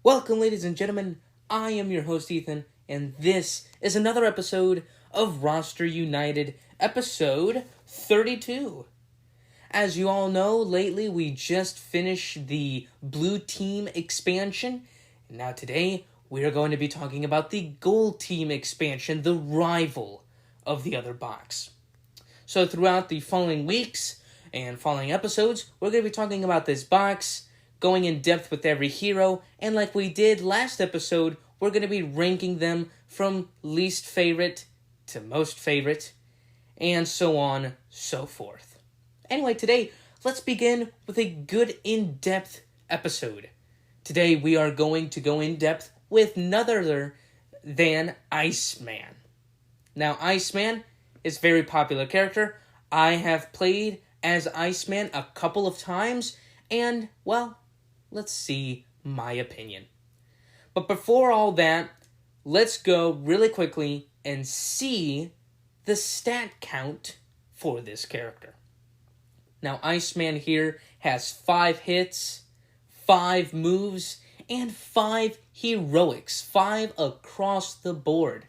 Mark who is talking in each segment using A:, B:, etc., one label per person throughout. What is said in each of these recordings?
A: Welcome, ladies and gentlemen. I am your host, Ethan, and this is another episode of Roster United, episode 32. As you all know, lately we just finished the Blue Team expansion. Now today, we are going to be talking about the Gold Team expansion, the rival of the other box. So throughout the following weeks and following episodes, we're going to be talking about this box, going in depth with every hero, and like we did last episode, we're going to be ranking them from least favorite to most favorite, and so on, so forth. Anyway, today, let's begin with a good in-depth episode. Today, we are going to go in depth with none other than IceMan. Now, IceMan is a very popular character. I have played as IceMan a couple of times, and, well, let's see my opinion. But before all that, let's go really quickly and see the stat count for this character. Now, IceMan here has 5 hits, 5 moves, and 5 heroics. 5 across the board.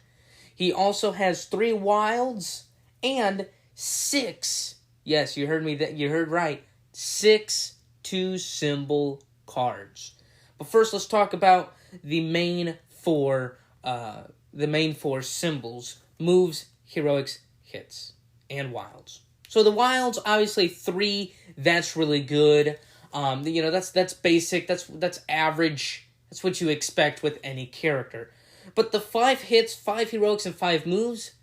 A: He also has 3 wilds and 6, yes, you heard right, 6 2-symbol cards. But first, let's talk about the main four symbols: moves, heroics, hits, and wilds. So the wilds, obviously 3. That's really good. That's basic. That's average. That's what you expect with any character. But the 5 hits, 5 heroics, and 5 moves,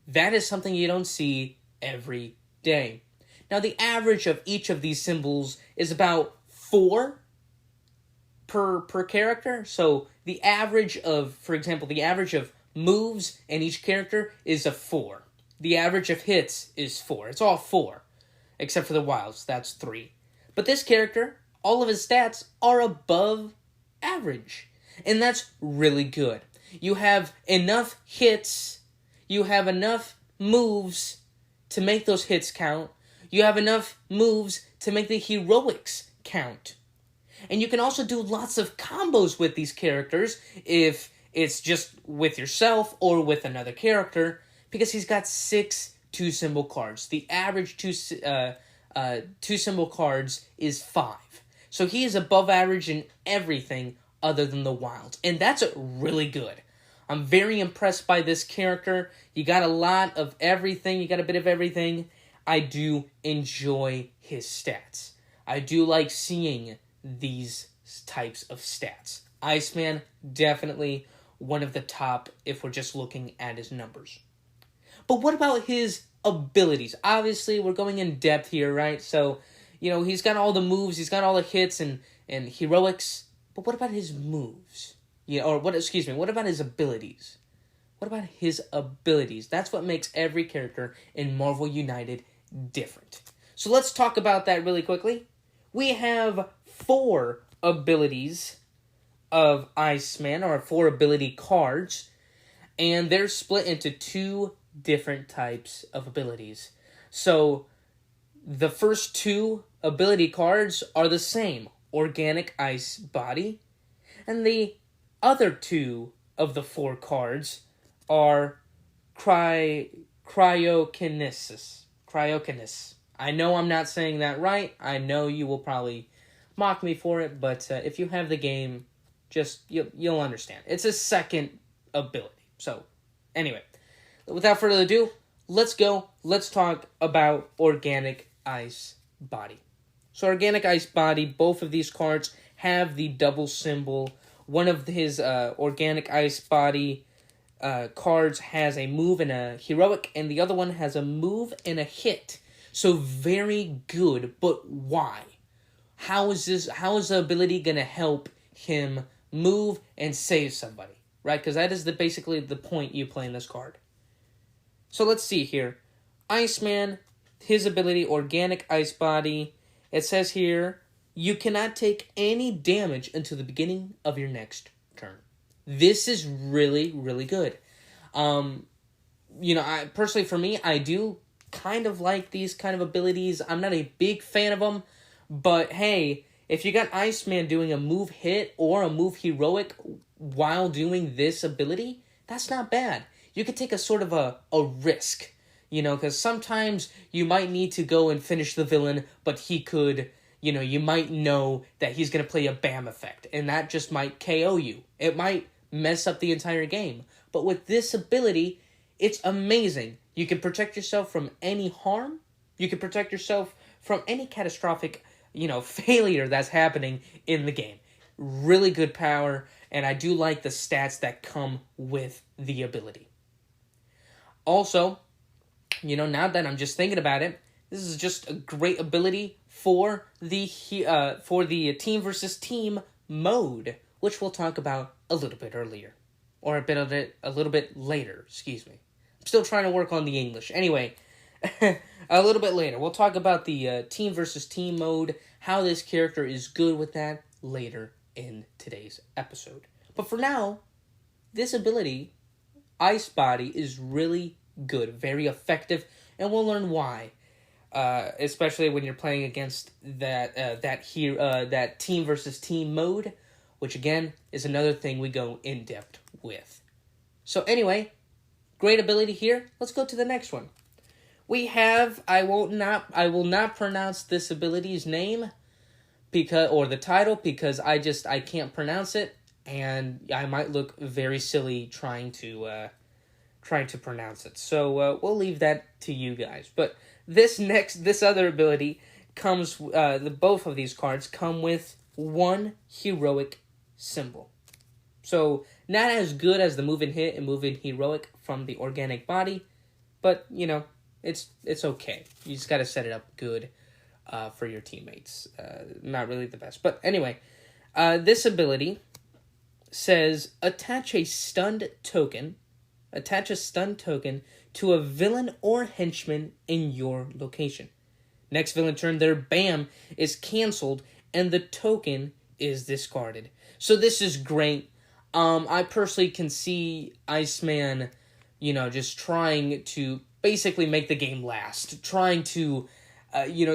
A: that is something you don't see every day. Now, the average of each of these symbols is about 4 per character. So the average of, for example, the average of moves in each character is a 4. The average of hits is 4. It's all 4, except for the wilds. That's 3. But this character, all of his stats are above average, and that's really good. You have enough hits, you have enough moves to make those hits count, you have enough moves to make the heroics count. And you can also do lots of combos with these characters if it's just with yourself or with another character, because he's got 6 2-symbol cards. The average 2-symbol cards is 5. So he is above average in everything other than the wilds. And that's really good. I'm very impressed by this character. You got a lot of everything. You got a bit of everything. I do enjoy his stats. I do like seeing these types of stats. IceMan, definitely one of the top if we're just looking at his numbers. But what about his abilities? Obviously, we're going in depth here, right? So, he's got all the moves, he's got all the hits and heroics. But what about his moves? What about his abilities? What about his abilities? That's what makes every character in Marvel United different. So let's talk about that really quickly. We have 4 abilities of IceMan, or 4 ability cards, and they're split into 2 different types of abilities. So the first 2 ability cards are the same: Organic Ice Body, and the other 2 of the 4 cards are Cryokinesis. I know I'm not saying that right. I know you will probably mock me for it, but if you have the game, you'll understand. It's a second ability. So, anyway, without further ado, let's talk about Organic Ice Body. So, Organic Ice Body, both of these cards have the double symbol. One of his Organic Ice Body cards has a move and a heroic, and the other one has a move and a hit. So very good, but why? How is the ability going to help him move and save somebody, right? Because that is basically the point you play in this card. So let's see here. IceMan, his ability, Organic Ice Body. It says here, you cannot take any damage until the beginning of your next turn. This is really, really good. Personally, for me, I do kind of like these kind of abilities. I'm not a big fan of them, but hey, if you got Iceman doing a move hit or a move heroic while doing this ability, that's not bad. You could take a sort of a risk, because sometimes you might need to go and finish the villain, but he could, you might know that he's going to play a BAM effect, and that just might KO you. It might mess up the entire game. But with this ability, it's amazing. You can protect yourself from any harm. You can protect yourself from any catastrophic, failure that's happening in the game. Really good power, and I do like the stats that come with the ability. Also, now that I'm just thinking about it, this is just a great ability for the team versus team mode, which we'll talk about a little bit earlier, or a little bit later. Excuse me. I'm still trying to work on the English. Anyway, a little bit later, we'll talk about the team versus team mode, how this character is good with that later in today's episode. But for now, this ability, Ice Body, is really good, very effective, and we'll learn why. Especially when you're playing against that team versus team mode, which again is another thing we go in depth with. So anyway, great ability here. Let's go to the next one. We have I will not pronounce this ability's name or the title because I can't pronounce it, and I might look very silly trying to pronounce it. So we'll leave that to you guys. But this other ability comes, both of these cards come with one heroic symbol. So not as good as the move and hit and move and heroic from the organic body, but it's okay. You just gotta set it up good for your teammates. Not really the best, but anyway, this ability says attach a stunned token to a villain or henchman in your location. Next villain turn, their BAM is canceled and the token is discarded. So this is great. I personally can see Iceman, just trying to basically make the game last. Trying to,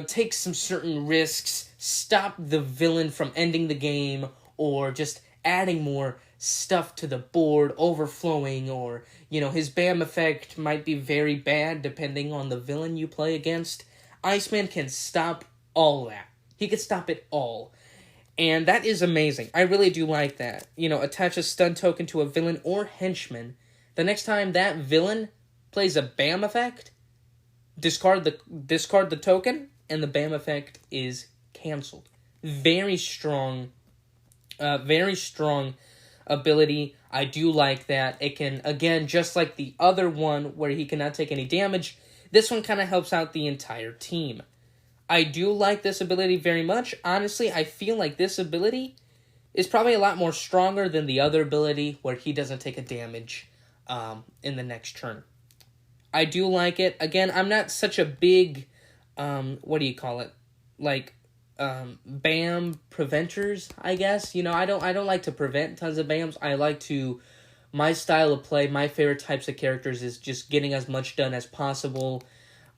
A: take some certain risks, stop the villain from ending the game, or just adding more stuff to the board, overflowing, or, his BAM effect might be very bad depending on the villain you play against. Iceman can stop all that. He can stop it all. And that is amazing. I really do like that. Attach a stun token to a villain or henchman. The next time that villain plays a BAM effect, discard the token, and the BAM effect is canceled. Very strong ability. I do like that. It can, again, just like the other one where he cannot take any damage, this one kind of helps out the entire team. I do like this ability very much. Honestly, I feel like this ability is probably a lot more stronger than the other ability where he doesn't take a damage in the next turn. I do like it. Again, I'm not such a big, BAM preventers, I guess. I don't like to prevent tons of BAMs. I like to, my style of play, my favorite types of characters is just getting as much done as possible.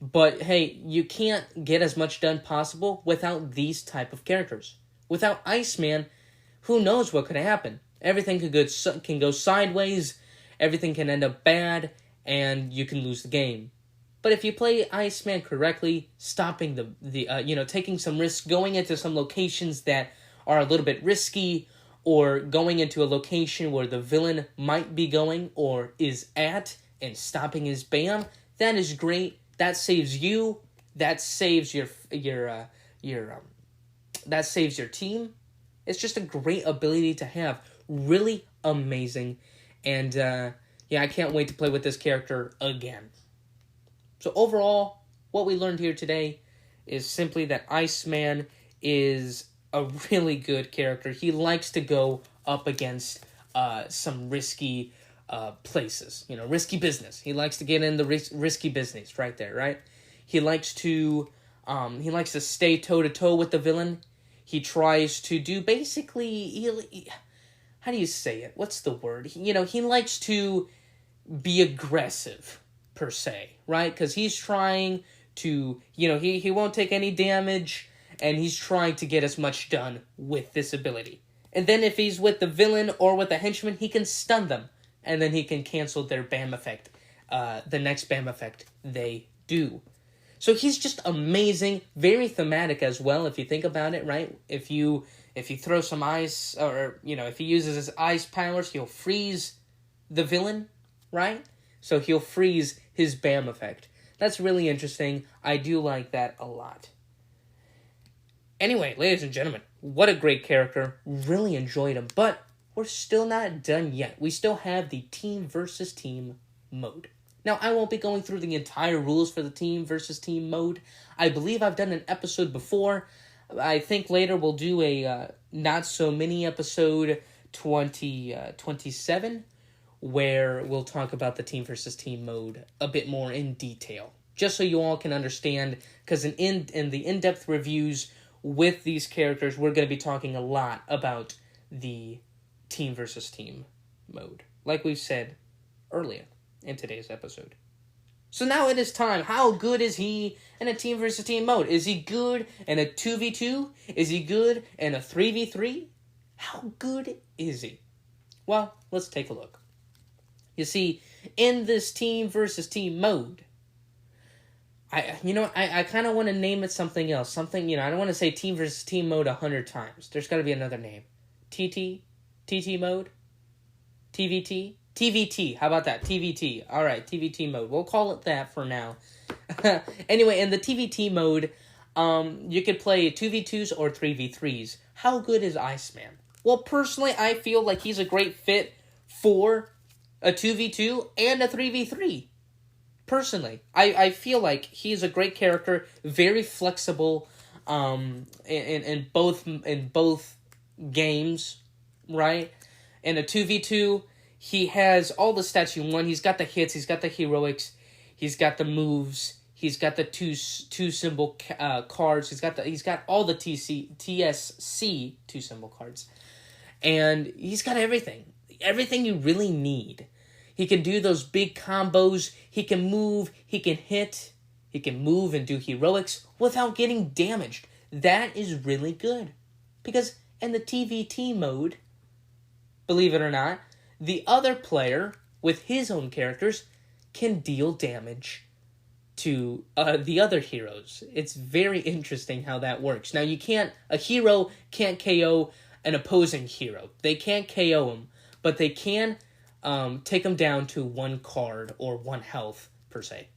A: But hey, you can't get as much done possible without these type of characters. Without Iceman, who knows what could happen? Everything can go sideways, everything can end up bad, and you can lose the game. But if you play Iceman correctly, stopping taking some risks, going into some locations that are a little bit risky, or going into a location where the villain might be going or is at, and stopping his BAM, that is great. That saves you. That saves that saves your team. It's just a great ability to have. Really amazing, and I can't wait to play with this character again. So overall, what we learned here today is simply that Iceman is a really good character. He likes to go up against some risky places, risky business. He likes to get in the risky business right there, right? He likes to stay toe-to-toe with the villain. He tries to do basically, how do you say it? What's the word? He likes to be aggressive, per se, right? Because he's trying to, he won't take any damage, and he's trying to get as much done with this ability. And then if he's with the villain or with the henchman, he can stun them, and then he can cancel their BAM effect, the next BAM effect they do. So he's just amazing, very thematic as well, if you think about it, right? If you throw some ice, or, if he uses his ice powers, he'll freeze the villain, right? So he'll freeze his BAM effect. That's really interesting. I do like that a lot. Anyway, ladies and gentlemen, what a great character. Really enjoyed him, but we're still not done yet. We still have the team versus team mode. Now, I won't be going through the entire rules for the team versus team mode. I believe I've done an episode before. I think later we'll do a not-so-mini episode 27, where we'll talk about the team versus team mode a bit more in detail. Just so you all can understand, because in the in-depth reviews with these characters, we're going to be talking a lot about the team versus team mode, like we said earlier in today's episode. So now it is time. How good is he in a team versus team mode? Is he good in a 2v2? Is he good in a 3v3? How good is he? Well, let's take a look. You see, in this team versus team mode, I kind of want to name it something else. Something, I don't want to say team versus team mode 100 times. There's got to be another name. TT mode? TVT? TVT. How about that? TVT. All right, TVT mode. We'll call it that for now. Anyway, in the TVT mode, you could play 2v2s or 3v3s. How good is IceMan? Well, personally, I feel like he's a great fit for a 2v2 and a 3v3. Personally, I feel like he's a great character, very flexible, in both games, right? In a 2v2, he has all the stats you want. He's got the hits, he's got the heroics, he's got the moves, he's got the two symbol cards, he's got all the TSC 2 symbol cards, and he's got everything you really need. He can do those big combos, he can move, he can hit, he can move and do heroics without getting damaged. That is really good. Because in the TVT mode, believe it or not, the other player with his own characters can deal damage to the other heroes. It's very interesting how that works. Now, a hero can't KO an opposing hero. They can't KO him, but they can take them down to 1 card or 1 health, per se.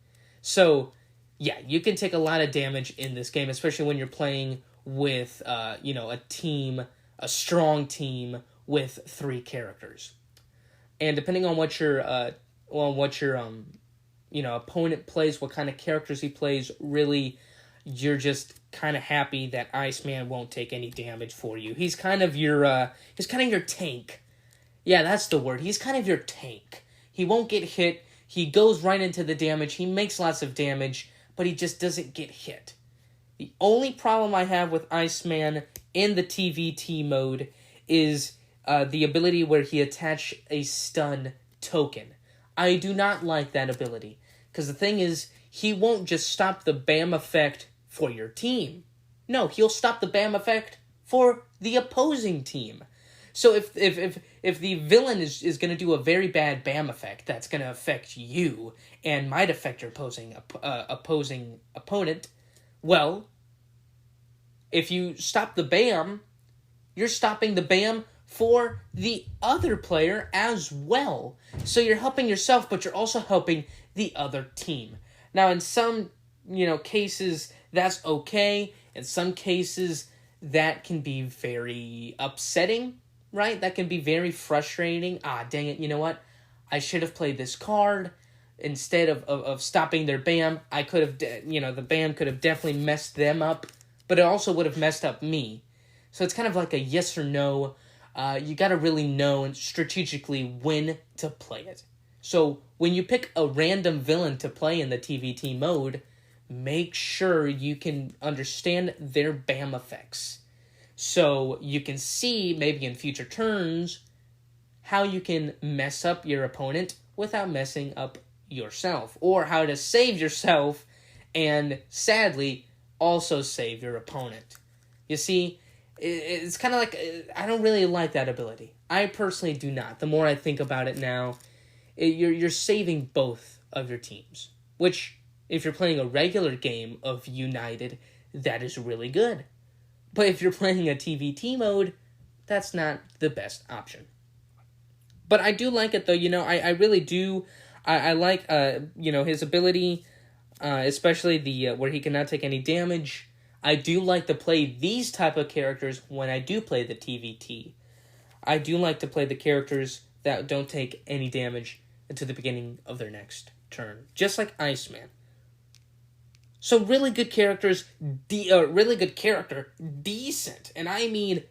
A: So, yeah, you can take a lot of damage in this game, especially when you're playing with, a strong team with 3 characters. And depending on what your opponent plays, what kind of characters he plays, really, you're just kind of happy that IceMan won't take any damage for you. He's kind of your tank. Yeah, that's the word. He's kind of your tank. He won't get hit. He goes right into the damage. He makes lots of damage, but he just doesn't get hit. The only problem I have with IceMan in the TVT mode is the ability where he attach a stun token. I do not like that ability, because the thing is, he won't just stop the BAM effect for your team. No, he'll stop the BAM effect for the opposing team. So if the villain is going to do a very bad BAM effect that's going to affect you and might affect your opposing opponent, well, if you stop the BAM, you're stopping the BAM for the other player as well. So you're helping yourself, but you're also helping the other team. Now, in some cases, that's okay. In some cases, that can be very upsetting. Right? That can be very frustrating. Dang it, you know what? I should have played this card. Instead of stopping their BAM, I could have, the BAM could have definitely messed them up, but it also would have messed up me. So it's kind of like a yes or no. You got to really know and strategically when to play it. So when you pick a random villain to play in the TVT mode, make sure you can understand their BAM effects. So you can see, maybe in future turns, how you can mess up your opponent without messing up yourself. Or how to save yourself and, sadly, also save your opponent. You see, it's kind of like, I don't really like that ability. I personally do not. The more I think about it now, you're saving both of your teams. Which, if you're playing a regular game of United, that is really good. But if you're playing a TVT mode, that's not the best option. But I do like it, though. I really do. I like, his ability, especially the where he cannot take any damage. I do like to play these type of characters when I do play the TVT. I do like to play the characters that don't take any damage until the beginning of their next turn. Just like IceMan. So really good characters, decent, and I mean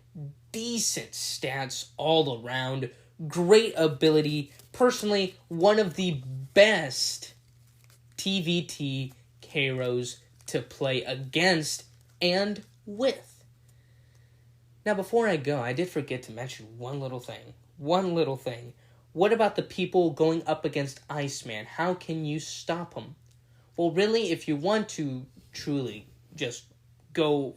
A: decent stats all around. Great ability. Personally, one of the best TVT heroes to play against and with. Now, before I go, I did forget to mention one little thing. What about the people going up against IceMan? How can you stop them? Well, really, if you want to truly just go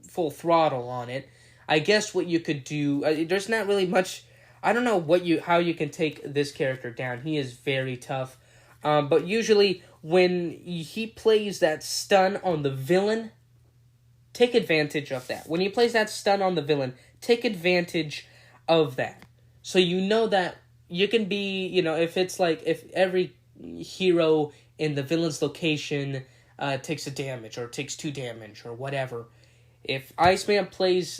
A: full throttle on it, I guess what you could do, there's not really much, I don't know how you can take this character down. He is very tough. But usually, when he plays that stun on the villain, take advantage of that. When he plays that stun on the villain, take advantage of that. So you know that you can be, if every hero in the villain's location takes a damage or takes 2 damage or whatever, if IceMan plays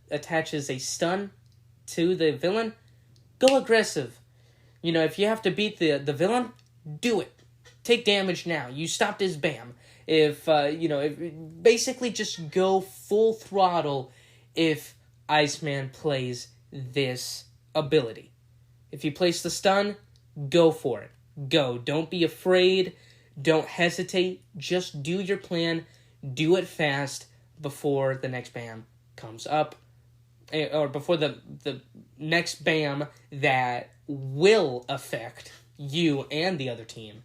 A: attaches a stun to the villain, go aggressive. If you have to beat the villain, do it. Take damage now. You stopped his BAM. If basically just go full throttle if IceMan plays this ability. If you place the stun, go for it. Go. Don't be afraid. Don't hesitate. Just do your plan. Do it fast before the next BAM comes up. Or before the next BAM that will affect you and the other team.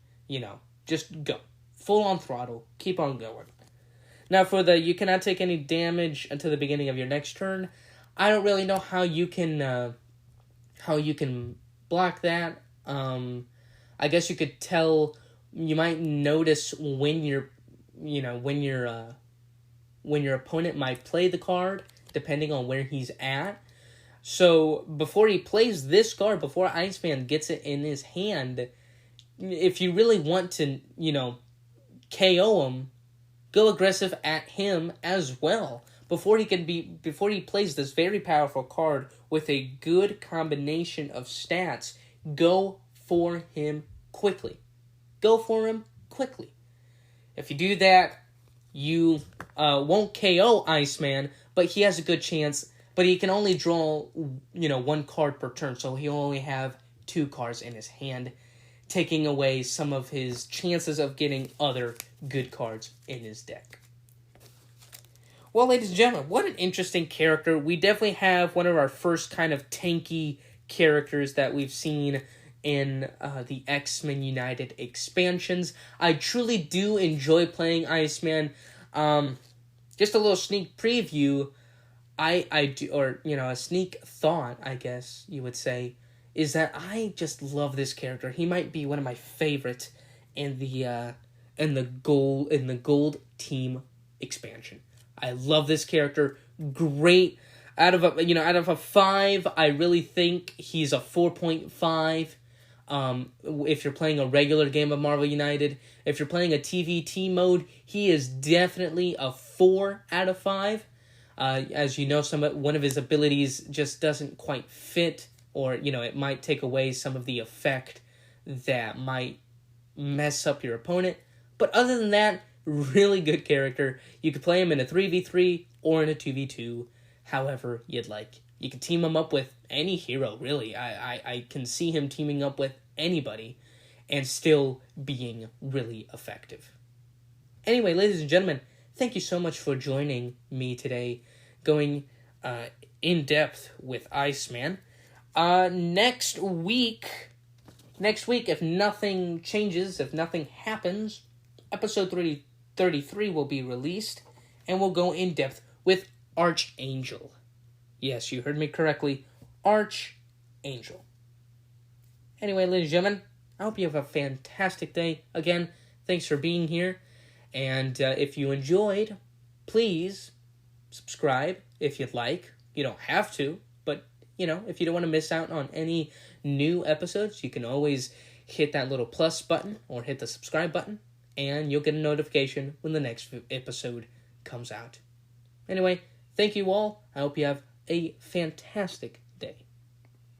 A: Just go. Full on throttle. Keep on going. Now for you cannot take any damage until the beginning of your next turn. I don't really know how you can block that. I guess you could tell. You might notice when your opponent might play the card, depending on where he's at. So before he plays this card, before IceMan gets it in his hand, if you really want to, KO him, go aggressive at him as well. Before he plays this very powerful card with a good combination of stats, go for him quickly. If you do that, you won't KO IceMan, but he has a good chance. But he can only draw, 1 card per turn, so he'll only have 2 cards in his hand, taking away some of his chances of getting other good cards in his deck. Well, ladies and gentlemen, what an interesting character. We definitely have one of our first kind of tanky characters that we've seen in the X-Men United expansions. I truly do enjoy playing IceMan. Just a little sneak preview, I do, or, a sneak thought, I guess you would say, is that I just love this character. He might be one of my favorites in the gold team expansion. I love this character. Great. Out of a 5, I really think he's a 4.5. If you're playing a regular game of Marvel United, if you're playing a TVT mode, he is definitely a 4 out of 5. As you know, one of his abilities just doesn't quite fit, or it might take away some of the effect that might mess up your opponent. But other than that, really good character. You could play him in a 3v3 or in a 2v2, however you'd like. You can team him up with any hero, really. I can see him teaming up with anybody and still being really effective. Anyway, ladies and gentlemen, thank you so much for joining me today, going in depth with IceMan. Next week, if nothing changes, if nothing happens, episode 33 will be released, and we'll go in depth with Archangel. Yes, you heard me correctly, Archangel. Anyway, ladies and gentlemen, I hope you have a fantastic day. Again, thanks for being here. And if you enjoyed, please subscribe if you'd like. You don't have to, but, if you don't want to miss out on any new episodes, you can always hit that little plus button or hit the subscribe button, and you'll get a notification when the next episode comes out. Anyway, thank you all. I hope you have a fantastic day.